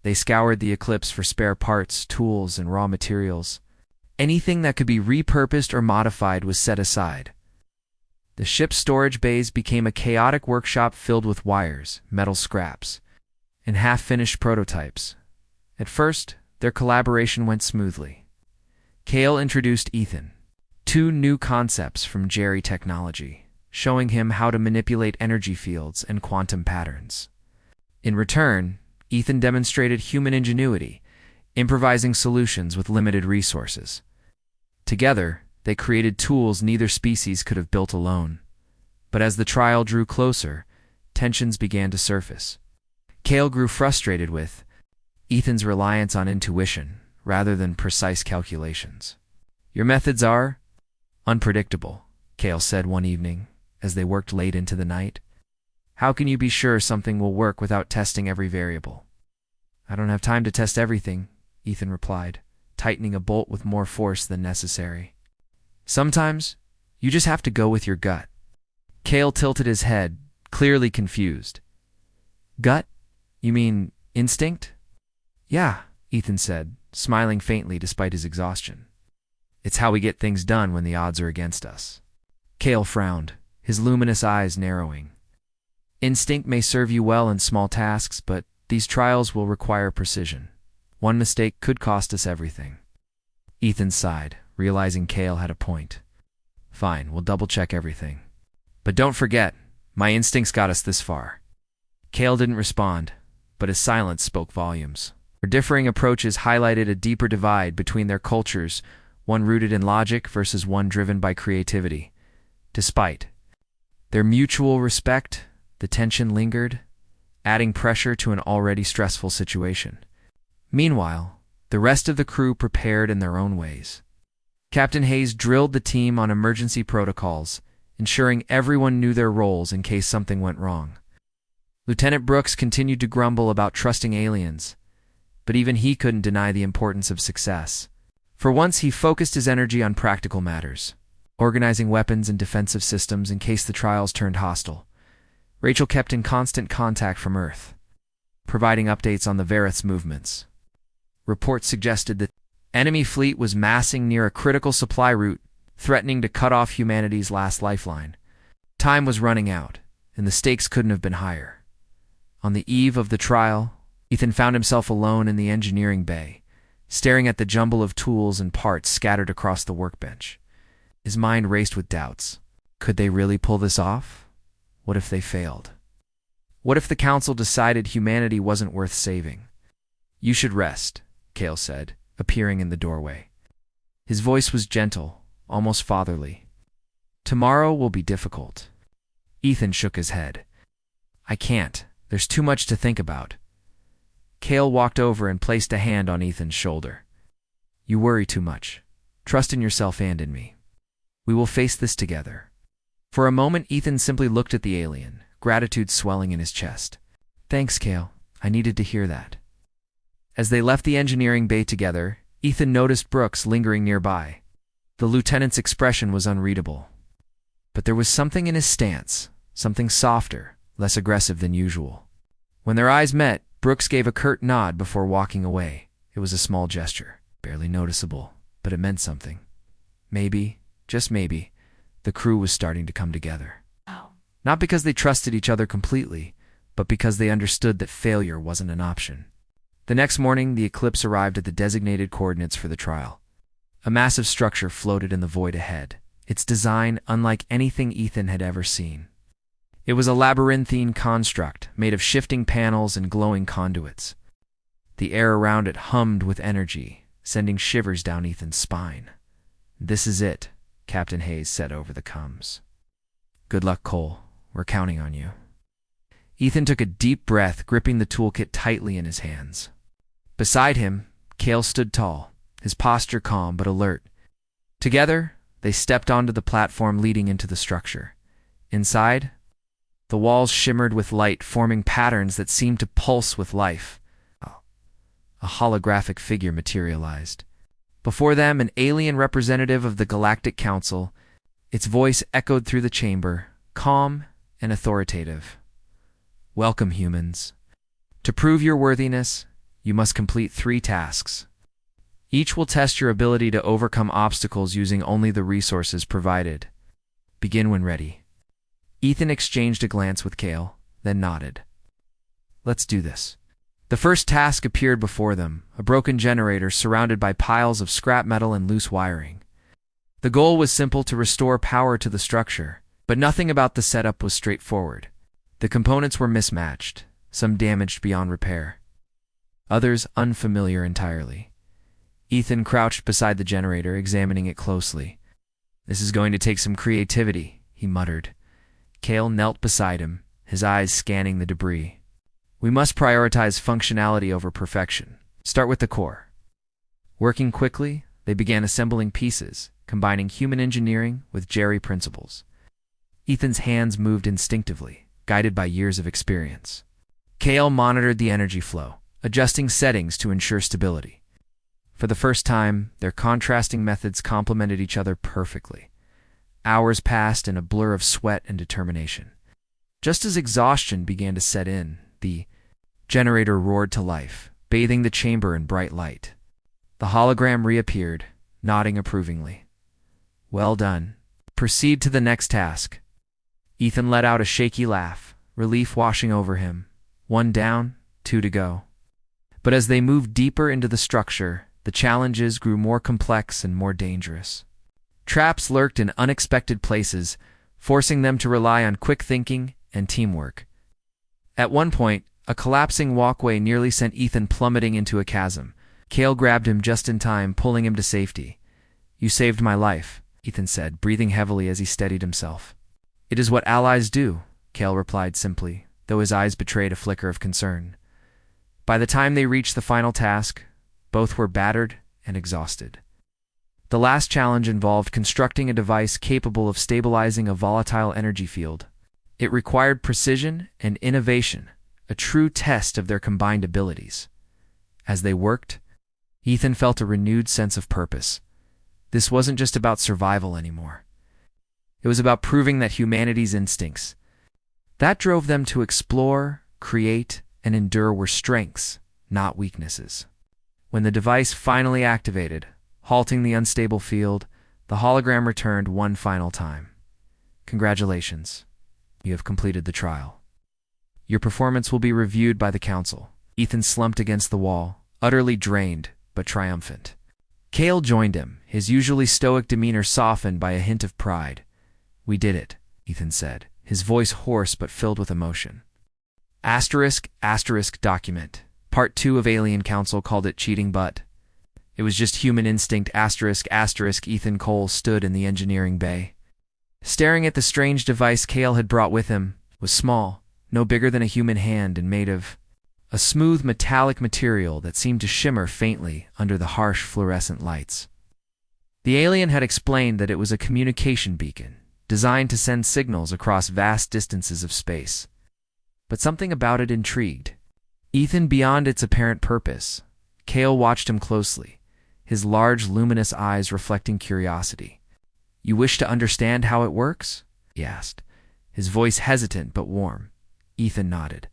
They scoured the Eclipse for spare parts, tools, and raw materials. Anything that could be repurposed or modified was set aside. The ship's storage bays became a chaotic workshop filled with wires, metal scraps, and half-finished prototypes. At first, their collaboration went smoothly. Cale introduced Ethan 2 new concepts from Jerry Technology, showing him how to manipulate energy fields and quantum patterns. In return, Ethan demonstrated human ingenuity, improvising solutions with limited resources. Together, they created tools neither species could have built alone. But as the trial drew closer, tensions began to surface. Cale grew frustrated with Ethan's reliance on intuition rather than precise calculations. "Your methods are unpredictable," Cale said one evening as they worked late into the night. "How can you be sure something will work without testing every variable?" "I don't have time to test everything," Ethan replied, tightening a bolt with more force than necessary. "Sometimes, you just have to go with your gut." Cale tilted his head, clearly confused. "Gut? You mean instinct?" "Yeah," Ethan said, smiling faintly despite his exhaustion. "It's how we get things done when the odds are against us." Cale frowned, his luminous eyes narrowing. "Instinct may serve you well in small tasks, but These trials will require precision. One mistake could cost us everything. Ethan sighed, realizing Cale had a point. Fine, we'll double-check everything. But don't forget, my instincts got us this far. Cale didn't respond, but his silence spoke volumes. Their differing approaches highlighted a deeper divide between their cultures, one rooted in logic versus one driven by creativity. Despite their mutual respect, the tension lingered, adding pressure to an already stressful situation. Meanwhile, the rest of the crew prepared in their own ways. Captain Hayes drilled the team on emergency protocols, ensuring everyone knew their roles in case something went wrong. Lieutenant Brooks continued to grumble about trusting aliens, but even he couldn't deny the importance of success. For once, he focused his energy on practical matters, organizing weapons and defensive systems in case the trials turned hostile. Rachel kept in constant contact from Earth, providing updates on the Varith's movements. Reports suggested that enemy fleet was massing near a critical supply route, threatening to cut off humanity's last lifeline. Time was running out, and the stakes couldn't have been higher. On the eve of the trial, Ethan found himself alone in the engineering bay, staring at the jumble of tools and parts scattered across the workbench. His mind raced with doubts. Could they really pull this off? What if they failed? What if the Council decided humanity wasn't worth saving? You should rest, Cale said, appearing in the doorway. His voice was gentle, almost fatherly. Tomorrow will be difficult. Ethan shook his head. I can't. There's too much to think about. Cale walked over and placed a hand on Ethan's shoulder. You worry too much. Trust in yourself and in me. We will face this together. For a moment, Ethan simply looked at the alien, gratitude swelling in his chest. Thanks, Cale. I needed to hear that. As they left the engineering bay together, Ethan noticed Brooks lingering nearby. The lieutenant's expression was unreadable. But there was something in his stance, something softer, less aggressive than usual. When their eyes met, Brooks gave a curt nod before walking away. It was a small gesture, barely noticeable, but it meant something. Maybe, just maybe, the crew was starting to come together. Not because they trusted each other completely, but because they understood that failure wasn't an option. The next morning, the Eclipse arrived at the designated coordinates for the trial. A massive structure floated in the void ahead, its design unlike anything Ethan had ever seen. It was a labyrinthine construct made of shifting panels and glowing conduits. The air around it hummed with energy, sending shivers down Ethan's spine. This is it, Captain Hayes said over the comms. Good luck, Cole. We're counting on you. Ethan took a deep breath, gripping the toolkit tightly in his hands. Beside him, Cale stood tall, his posture calm but alert. Together, they stepped onto the platform leading into the structure. Inside, the walls shimmered with light, forming patterns that seemed to pulse with life. A holographic figure materialized. Before them, an alien representative of the Galactic Council. Its voice echoed through the chamber, calm and authoritative. Welcome, humans. To prove your worthiness, you must complete 3 tasks. Each will test your ability to overcome obstacles using only the resources provided. Begin when ready. Ethan exchanged a glance with Cale, then nodded. Let's do this. The first task appeared before them, a broken generator surrounded by piles of scrap metal and loose wiring. The goal was simple: to restore power to the structure, but nothing about the setup was straightforward. The components were mismatched, some damaged beyond repair, others unfamiliar entirely. Ethan crouched beside the generator, examining it closely. This is going to take some creativity, he muttered. Cale knelt beside him, his eyes scanning the debris. We must prioritize functionality over perfection. Start with the core. Working quickly, they began assembling pieces, combining human engineering with Jerry principles. Ethan's hands moved instinctively, guided by years of experience. Cale monitored the energy flow, adjusting settings to ensure stability. For the first time, their contrasting methods complemented each other perfectly. Hours passed in a blur of sweat and determination. Just as exhaustion began to set in, the generator roared to life, bathing the chamber in bright light. The hologram reappeared, nodding approvingly. Well done. Proceed to the next task. Ethan let out a shaky laugh, relief washing over him. One down, 2 to go. But as they moved deeper into the structure, the challenges grew more complex and more dangerous. Traps lurked in unexpected places, forcing them to rely on quick thinking and teamwork. At one point, a collapsing walkway nearly sent Ethan plummeting into a chasm. Cale grabbed him just in time, pulling him to safety. "You saved my life," Ethan said, breathing heavily as he steadied himself. "It is what allies do," Cale replied simply, though his eyes betrayed a flicker of concern. By the time they reached the final task, both were battered and exhausted. The last challenge involved constructing a device capable of stabilizing a volatile energy field. It required precision and innovation, a true test of their combined abilities. As they worked, Ethan felt a renewed sense of purpose. This wasn't just about survival anymore. It was about proving that humanity's instincts that drove them to explore, create, and endure were strengths, not weaknesses. When the device finally activated, halting the unstable field, the hologram returned one final time. "Congratulations. You have completed the trial. Your performance will be reviewed by the council." Ethan slumped against the wall, utterly drained, but triumphant. Cale joined him, his usually stoic demeanor softened by a hint of pride. "We did it," Ethan said, his voice hoarse but filled with emotion. *** document. Part 2 of Alien Council called it cheating, but it was just human instinct. ***. Ethan Cole stood in the engineering bay, staring at the strange device Cale had brought with him. It was small, no bigger than a human hand, and made of a smooth metallic material that seemed to shimmer faintly under the harsh fluorescent lights. The alien had explained that it was a communication beacon, designed to send signals across vast distances of space. But something about it intrigued Ethan beyond its apparent purpose. Cale watched him closely, his large, luminous eyes reflecting curiosity. "You wish to understand how it works?" he asked, his voice hesitant but warm. Ethan nodded.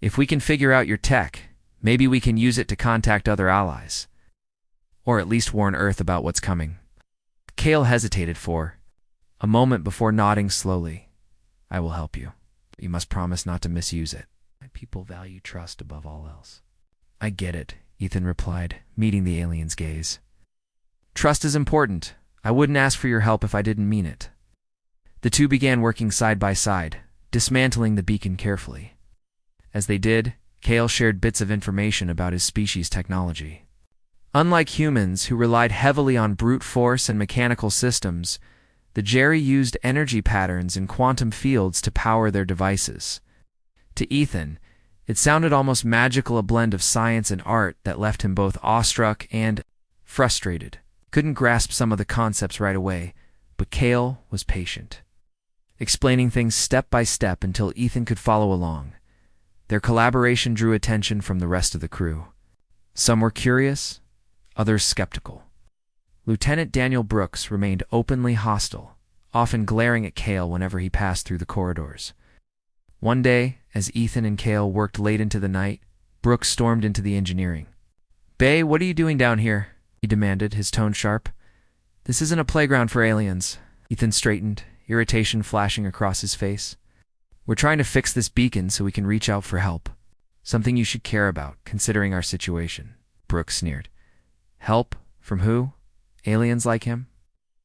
"If we can figure out your tech, maybe we can use it to contact other allies. Or at least warn Earth about what's coming." Cale hesitated for a moment before nodding slowly. "I will help you. You must promise not to misuse it. My people value trust above all else." "I get it," Ethan replied, meeting the alien's gaze. "Trust is important. I wouldn't ask for your help if I didn't mean it." The two began working side by side, dismantling the beacon carefully. As they did, Cale shared bits of information about his species' technology. Unlike humans, who relied heavily on brute force and mechanical systems, the Jerry used energy patterns and quantum fields to power their devices. To Ethan, it sounded almost magical, a blend of science and art that left him both awestruck and frustrated. Couldn't grasp some of the concepts right away, but Cale was patient, explaining things step by step until Ethan could follow along. Their collaboration drew attention from the rest of the crew. Some were curious, others skeptical. Lieutenant Daniel Brooks remained openly hostile, often glaring at Cale whenever he passed through the corridors. One day, as Ethan and Cale worked late into the night, Brooks stormed into the engineering. "Bay, what are you doing down here?" he demanded, his tone sharp. "This isn't a playground for aliens." Ethan straightened, irritation flashing across his face. "We're trying to fix this beacon so we can reach out for help. Something you should care about, considering our situation," Brooks sneered. "Help? From who? Aliens like him?"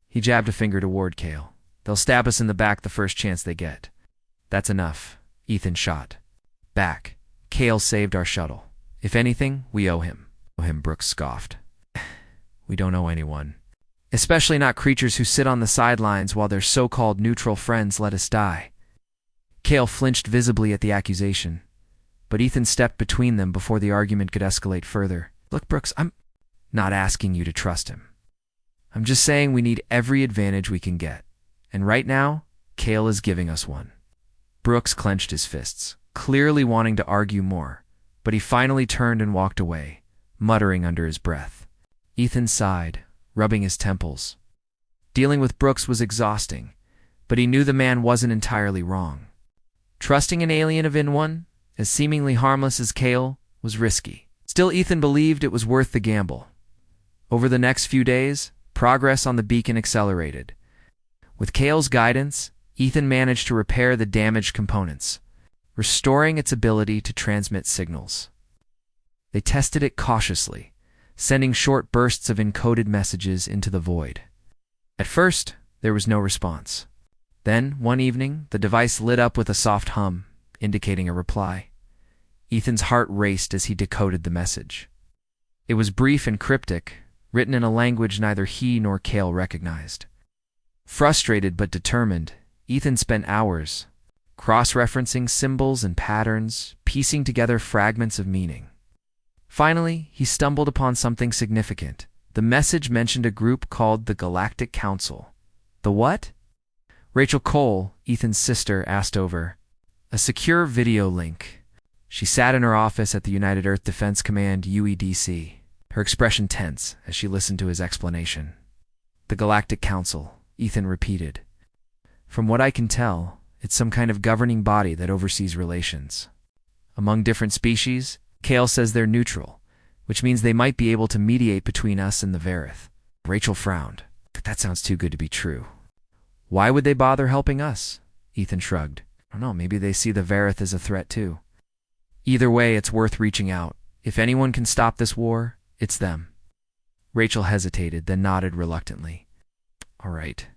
He jabbed a finger toward Cale. "They'll stab us in the back the first chance they get." "That's enough," Ethan shot back. "Cale saved our shuttle. If anything, we owe him." "Owe him," Brooks scoffed. "We don't owe anyone. Especially not creatures who sit on the sidelines while their so-called neutral friends let us die." Cale flinched visibly at the accusation, but Ethan stepped between them before the argument could escalate further. "Look, Brooks, I'm not asking you to trust him. I'm just saying we need every advantage we can get. And right now, Cale is giving us one." Brooks clenched his fists, clearly wanting to argue more, but he finally turned and walked away, muttering under his breath. Ethan sighed, rubbing his temples. Dealing with Brooks was exhausting, but he knew the man wasn't entirely wrong. Trusting an alien of N1, as seemingly harmless as Cale, was risky. Still, Ethan believed it was worth the gamble. Over the next few days, progress on the beacon accelerated. With Cale's guidance, Ethan managed to repair the damaged components, restoring its ability to transmit signals. They tested it cautiously, sending short bursts of encoded messages into the void. At first, there was no response. Then, one evening, the device lit up with a soft hum, indicating a reply. Ethan's heart raced as he decoded the message. It was brief and cryptic, written in a language neither he nor Cale recognized. Frustrated but determined, Ethan spent hours, cross-referencing symbols and patterns, piecing together fragments of meaning. Finally, he stumbled upon something significant. The message mentioned a group called the Galactic Council. The what? Rachel Cole, Ethan's sister, asked over a secure video link. She sat in her office at the United Earth Defense Command UEDC, her expression tense as she listened to his explanation. The Galactic Council, Ethan repeated. From what I can tell, it's some kind of governing body that oversees relations. Among different species, Cale says they're neutral, which means they might be able to mediate between us and the Verith. Rachel frowned. That sounds too good to be true. Why would they bother helping us? Ethan shrugged. I don't know, maybe they see the Verith as a threat too. Either way, it's worth reaching out. If anyone can stop this war, it's them. Rachel hesitated, then nodded reluctantly. All right.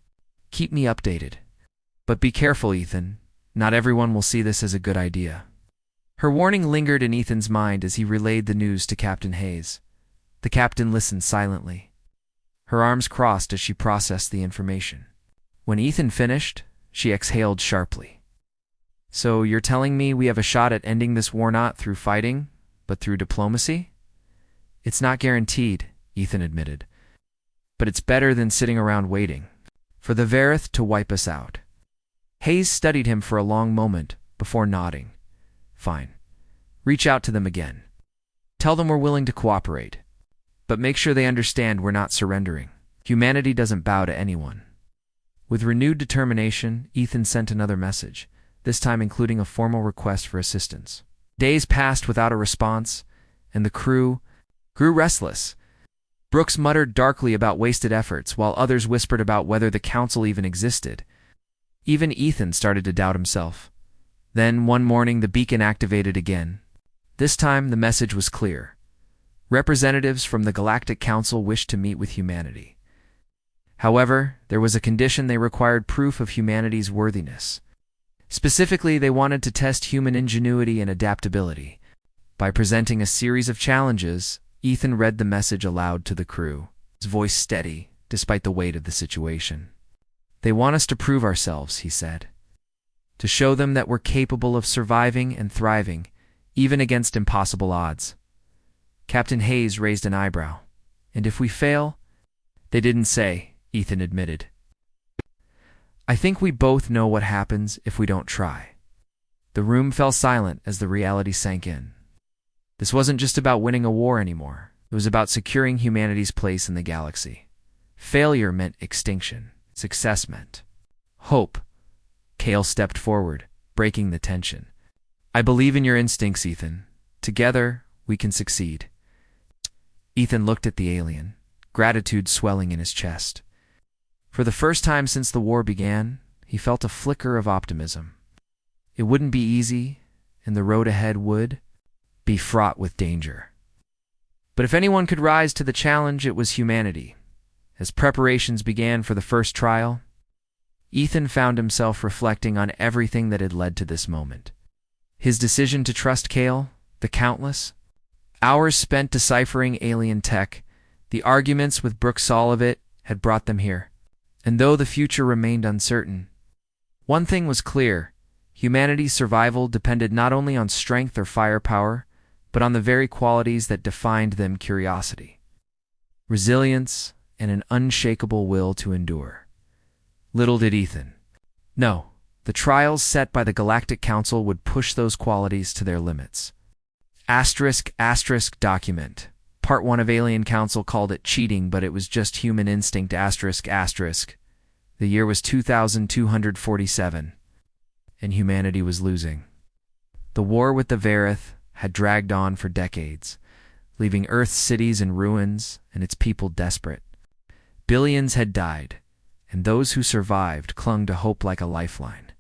Keep me updated. But be careful, Ethan. Not everyone will see this as a good idea. Her warning lingered in Ethan's mind as he relayed the news to Captain Hayes. The captain listened silently. Her arms crossed as she processed the information. When Ethan finished, she exhaled sharply. So you're telling me we have a shot at ending this war not through fighting, but through diplomacy? It's not guaranteed, Ethan admitted. But it's better than sitting around waiting for the Verith to wipe us out. Hayes studied him for a long moment before nodding. Fine. Reach out to them again. Tell them we're willing to cooperate. But make sure they understand we're not surrendering. Humanity doesn't bow to anyone. With renewed determination, Ethan sent another message, this time including a formal request for assistance. Days passed without a response, and the crew grew restless. Brooks muttered darkly about wasted efforts, while others whispered about whether the council even existed. Even Ethan started to doubt himself. Then, one morning, the beacon activated again. This time, the message was clear. Representatives from the Galactic Council wished to meet with humanity. However, there was a condition: they required proof of humanity's worthiness. Specifically, they wanted to test human ingenuity and adaptability. By presenting a series of challenges, Ethan read the message aloud to the crew, his voice steady, despite the weight of the situation. They want us to prove ourselves, he said. To show them that we're capable of surviving and thriving, even against impossible odds. Captain Hayes raised an eyebrow. And if we fail? They didn't say, Ethan admitted. I think we both know what happens if we don't try. The room fell silent as the reality sank in. This wasn't just about winning a war anymore. It was about securing humanity's place in the galaxy. Failure meant extinction. Success meant hope. Cale stepped forward, breaking the tension. I believe in your instincts, Ethan. Together, we can succeed. Ethan looked at the alien, gratitude swelling in his chest. For the first time since the war began, he felt a flicker of optimism. It wouldn't be easy, and the road ahead would be fraught with danger. But if anyone could rise to the challenge, it was humanity. As preparations began for the first trial, Ethan found himself reflecting on everything that had led to this moment. His decision to trust Cale, the countless hours spent deciphering alien tech, the arguments with Brooks Olivet had brought them here. And though the future remained uncertain, one thing was clear: humanity's survival depended not only on strength or firepower, but on the very qualities that defined them: curiosity, resilience, and an unshakable will to endure. Little did Ethan know, the trials set by the Galactic Council would push those qualities to their limits. *** document. Part 1 of Alien Council called it cheating, but it was just human instinct. ***. The year was 2247, and humanity was losing. The war with the Verith had dragged on for decades, leaving Earth's cities in ruins and its people desperate. Billions had died, and those who survived clung to hope like a lifeline.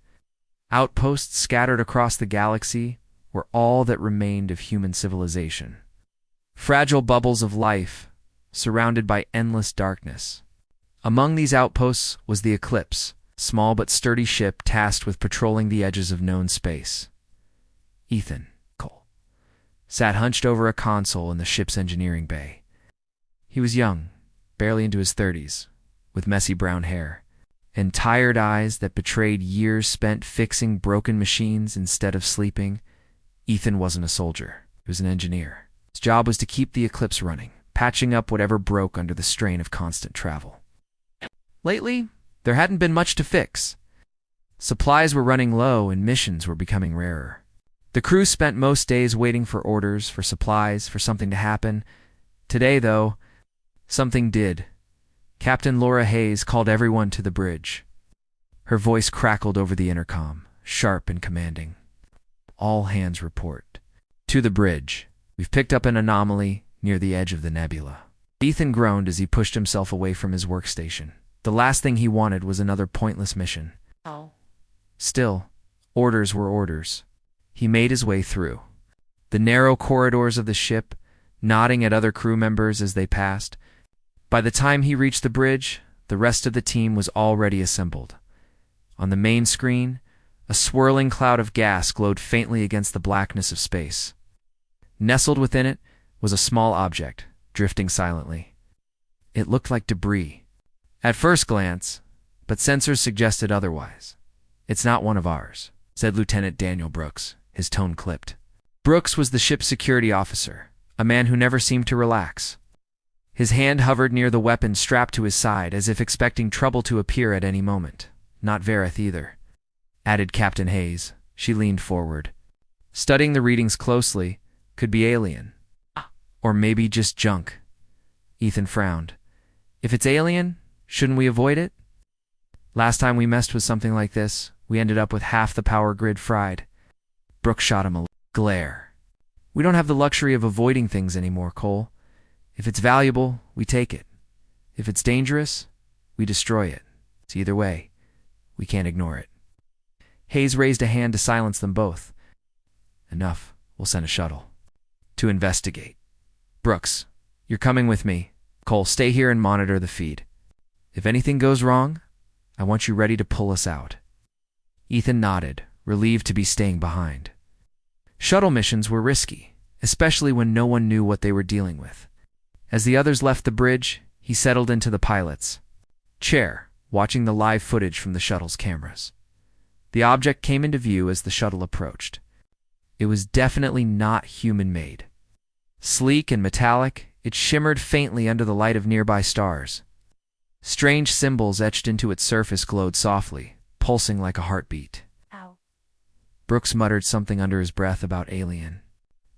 Outposts scattered across the galaxy were all that remained of human civilization. Fragile bubbles of life, surrounded by endless darkness. Among these outposts was the Eclipse, small but sturdy ship tasked with patrolling the edges of known space. Ethan Cole sat hunched over a console in the ship's engineering bay. He was young, barely into his 30s, with messy brown hair, and tired eyes that betrayed years spent fixing broken machines instead of sleeping. Ethan wasn't a soldier. He was an engineer. His job was to keep the Eclipse running, patching up whatever broke under the strain of constant travel. Lately, there hadn't been much to fix. Supplies were running low and missions were becoming rarer. The crew spent most days waiting for orders, for supplies, for something to happen. Today, though, something did. Captain Laura Hayes called everyone to the bridge. Her voice crackled over the intercom, sharp and commanding. All hands report. To the bridge. We've picked up an anomaly near the edge of the nebula. Ethan groaned as he pushed himself away from his workstation. The last thing he wanted was another pointless mission. Oh. Still, orders were orders. He made his way through the narrow corridors of the ship, nodding at other crew members as they passed. By the time he reached the bridge, the rest of the team was already assembled. On the main screen, a swirling cloud of gas glowed faintly against the blackness of space. Nestled within it was a small object, drifting silently. It looked like debris. At first glance, but sensors suggested otherwise. "It's not one of ours," said Lieutenant Daniel Brooks, his tone clipped. Brooks was the ship's security officer, a man who never seemed to relax. His hand hovered near the weapon strapped to his side as if expecting trouble to appear at any moment. "Not Verith either," added Captain Hayes. She leaned forward. Studying the readings closely, could be alien. Or maybe just junk. Ethan frowned. If it's alien, shouldn't we avoid it? Last time we messed with something like this, we ended up with half the power grid fried. Brooks shot him a glare. "We don't have the luxury of avoiding things anymore, Cole. If it's valuable, we take it. If it's dangerous, we destroy it. It's either way. We can't ignore it." Hayes raised a hand to silence them both. "Enough. We'll send a shuttle. To investigate. Brooks, you're coming with me. Cole, stay here and monitor the feed. If anything goes wrong, I want you ready to pull us out." Ethan nodded, relieved to be staying behind. Shuttle missions were risky, especially when no one knew what they were dealing with. As the others left the bridge, he settled into the pilot's chair, watching the live footage from the shuttle's cameras. The object came into view as the shuttle approached. It was definitely not human-made. Sleek and metallic, it shimmered faintly under the light of nearby stars. Strange symbols etched into its surface glowed softly, pulsing like a heartbeat. Ow. Brooks muttered something under his breath about alien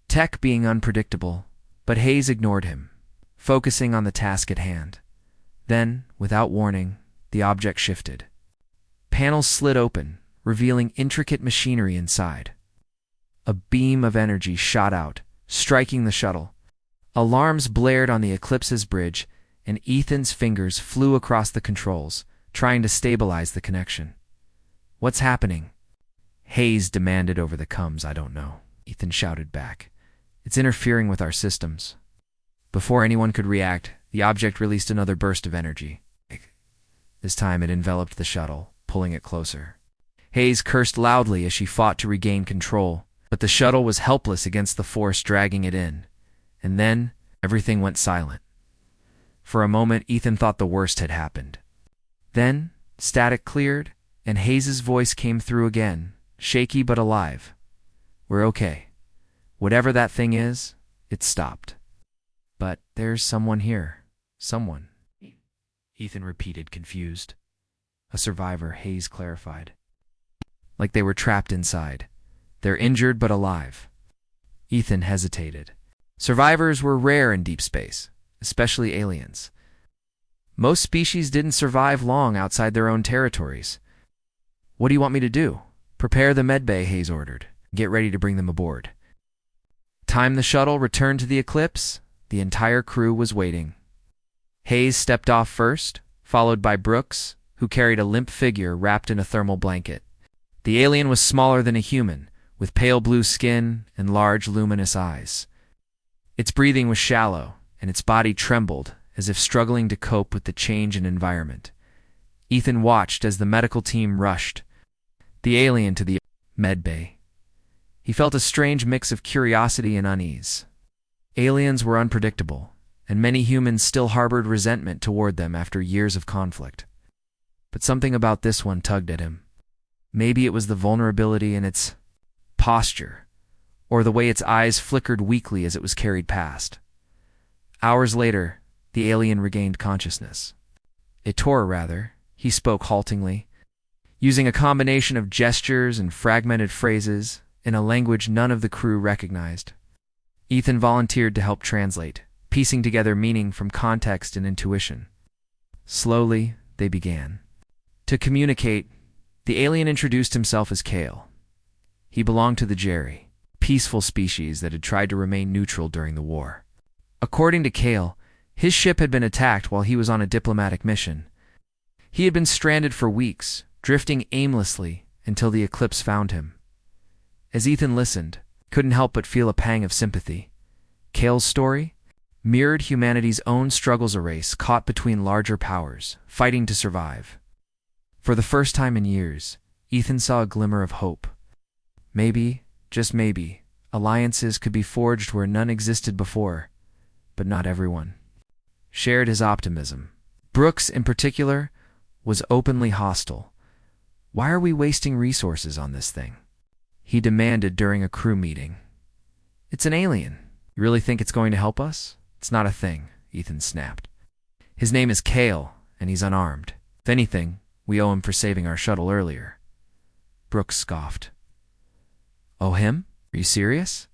tech being unpredictable, but Hayes ignored him, focusing on the task at hand. Then, without warning, the object shifted. Panels slid open, revealing intricate machinery inside. A beam of energy shot out, striking the shuttle. Alarms blared on the Eclipse's bridge, and Ethan's fingers flew across the controls, trying to stabilize the connection. "What's happening?" Hayes demanded over the comms. "I don't know," Ethan shouted back. "It's interfering with our systems." Before anyone could react, the object released another burst of energy. This time it enveloped the shuttle, pulling it closer. Hayes cursed loudly as she fought to regain control, but the shuttle was helpless against the force dragging it in. And then, everything went silent. For a moment, Ethan thought the worst had happened. Then, static cleared, and Hayes' voice came through again, shaky but alive. "We're okay. Whatever that thing is, it stopped. But there's someone here. Someone." Ethan repeated, confused. "A survivor," Hayes clarified. "Like they were trapped inside. They're injured but alive." Ethan hesitated. Survivors were rare in deep space, especially aliens. Most species didn't survive long outside their own territories. "What do you want me to do?" "Prepare the medbay," Hayes ordered. "Get ready to bring them aboard." Time the shuttle returned to the Eclipse, the entire crew was waiting. Hayes stepped off first, followed by Brooks, who carried a limp figure wrapped in a thermal blanket. The alien was smaller than a human, with pale blue skin and large, luminous eyes. Its breathing was shallow, and its body trembled, as if struggling to cope with the change in environment. Ethan watched as the medical team rushed the alien to the med bay. He felt a strange mix of curiosity and unease. Aliens were unpredictable, and many humans still harbored resentment toward them after years of conflict. But something about this one tugged at him. Maybe it was the vulnerability in its posture, or the way its eyes flickered weakly as it was carried past. Hours later, the alien regained consciousness. Ettore, rather, he spoke haltingly, using a combination of gestures and fragmented phrases in a language none of the crew recognized. Ethan volunteered to help translate, piecing together meaning from context and intuition. Slowly, they began to communicate. The alien introduced himself as Kale. He belonged to the Jerry, peaceful species that had tried to remain neutral during the war. According to Kale, his ship had been attacked while he was on a diplomatic mission. He had been stranded for weeks, drifting aimlessly until the eclipse found him. As Ethan listened, couldn't help but feel a pang of sympathy. Kale's story mirrored humanity's own struggles, a race caught between larger powers, fighting to survive. For the first time in years, Ethan saw a glimmer of hope. Maybe, just maybe, alliances could be forged where none existed before, but not everyone shared his optimism. Brooks, in particular, was openly hostile. "Why are we wasting resources on this thing?" he demanded during a crew meeting. "It's an alien. You really think it's going to help us?" "It's not a thing," Ethan snapped. "His name is Kale, and he's unarmed. If anything, we owe him for saving our shuttle earlier." Brooks scoffed. "Oh, him? Are you serious?"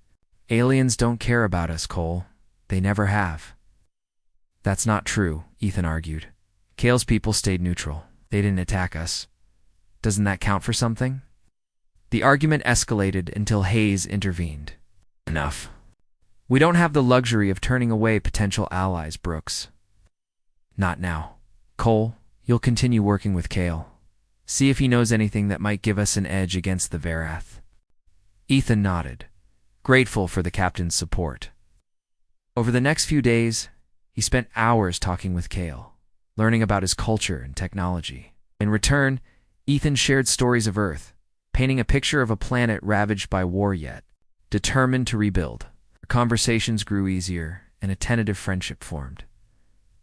"Aliens don't care about us, Cole. They never have." "That's not true," Ethan argued. "Kale's people stayed neutral. They didn't attack us. Doesn't that count for something?" The argument escalated until Hayes intervened. "Enough. We don't have the luxury of turning away potential allies, Brooks." "Not now. Cole, you'll continue working with Kale. See if he knows anything that might give us an edge against the Verath." Ethan nodded, grateful for the captain's support. Over the next few days, he spent hours talking with Kale, learning about his culture and technology. In return, Ethan shared stories of Earth, painting a picture of a planet ravaged by war yet determined to rebuild. Conversations grew easier, and a tentative friendship formed.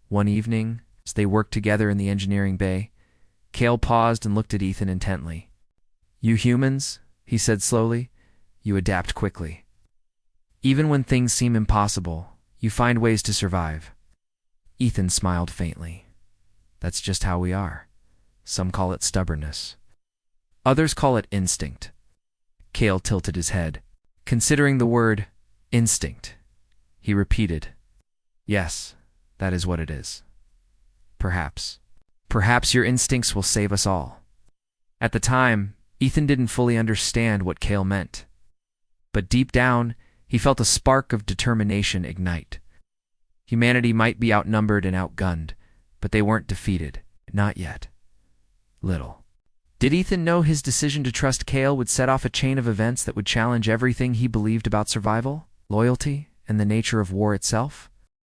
One evening, as they worked together in the engineering bay, Kale paused and looked at Ethan intently. "You humans," he said slowly, "you adapt quickly. Even when things seem impossible, you find ways to survive." Ethan smiled faintly. "That's just how we are. Some call it stubbornness. Others call it instinct." Kale tilted his head. Considering the word instinct, he repeated, "Yes, that is what it is. Perhaps. Perhaps your instincts will save us all." At the time, Ethan didn't fully understand what Kale meant. But deep down, he felt a spark of determination ignite. Humanity might be outnumbered and outgunned, but they weren't defeated. Not yet. Little did Ethan know his decision to trust Kale would set off a chain of events that would challenge everything he believed about survival, loyalty, and the nature of war itself.